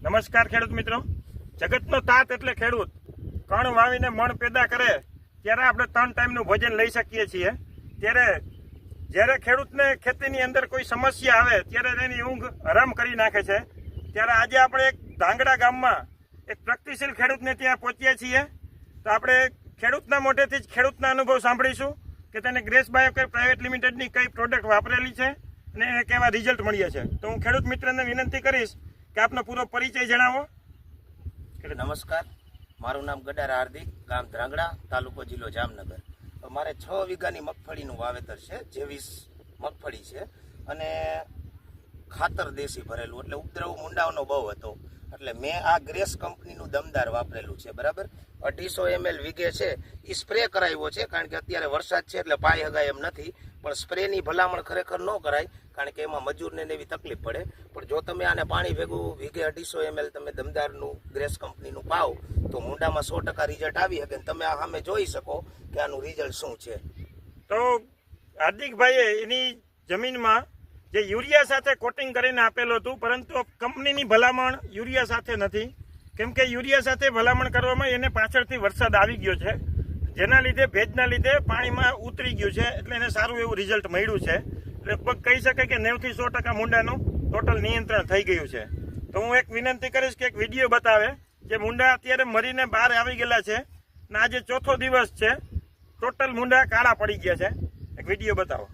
નમસ્કાર ખેડૂત મિત્રો, જગતનો તાત એટલે ખેડૂત. કણ વાવીને મણ પેદા કરે ત્યારે આપણે 3 ટાઈમનું ભોજન લઈ શકીએ છીએ. જ્યારે ખેડૂતને ખેતીની અંદર કોઈ સમસ્યા આવે ત્યારે એની ઊંઘ હરામ કરી નાખે છે. ત્યારે આજે આપણે એક ધાંગડા ગામમાં એક પ્રગતિશીલ ખેડૂતને ત્યાં પહોંચ્યા છીએ. તો આપણે ખેડૂતના મોઢેથી જ ખેડૂતના અનુભવ સાંભળીશું કે તેને ગ્રેસ બાયોકેર પ્રાઇવેટ લિમિટેડની કઈ પ્રોડક્ટ વાપરેલી છે અને એને કેવા રિઝલ્ટ મળ્યા છે. તો હું ખેડૂત મિત્રને વિનંતી કરીશ કે આપનો પૂરો પરિચય જણાવો. નમસ્કાર, મારું નામ ગડાર હાર્દિક, ગામ ધ્રાંગડા, તાલુકો જિલ્લો જામનગર. મારે 6 વીઘાની મગફળીનું વાવેતર છે, 23 મગફળી છે અને ખાતર દેશી ભરેલું, એટલે ઉપદ્રવ મુંડાઓનો બહુ હતો. એટલે મેં આ ગ્રેસ કંપનીનું દમદાર વાપરેલું છે. બરાબર, 250 ml વીઘે છે. એ સ્પ્રે કરાવ્યો છે, કારણ કે અત્યારે વરસાદ છે એટલે પાઈ હગાય એમ નથી. પણ સ્પ્રેની ભલામણ ખરેખર ન કરાય, કારણ કે એમાં મજૂરને એવી તકલીફ પડે. પણ જો તમે આને પાણી ભેગું વીઘે 250 ml તમે દમદારનું ગ્રેસ કંપનીનું પાવ તો મુંડામાં 100% રિઝલ્ટ આવી શકે. તમે આ સામે જોઈ શકો કે આનું રિઝલ્ટ શું છે. તો હાર્દિકભાઈએ એની જમીનમાં જે યુરિયા સાથે કોટિંગ કરીને આપેલું હતું, પરંતુ કંપનીની ભલામણ યુરિયા સાથે નથી, કેમ કે યુરિયા સાથે ભલામણ કરવામાં એને પાછળથી વરસાદ આવી ગયો છે, જેના લીધે ભેજના લીધે પાણીમાં ઉતરી ગયું છે. એટલે એને સારું એવું રિઝલ્ટ મળ્યું છે. લગભગ કહી શકાય કે 90 થી 100% મુંડાનું ટોટલ નિયંત્રણ થઈ ગયું છે. તો હું એક વિનંતી કરીશ કે એક વિડીયો બતાવે જે મુંડા અત્યારે મરીને બહાર આવી ગયેલા છે અને આજે 4થો દિવસ છે, ટોટલ મુંડા કાળા પડી ગયા છે. એક વિડીયો બતાવો.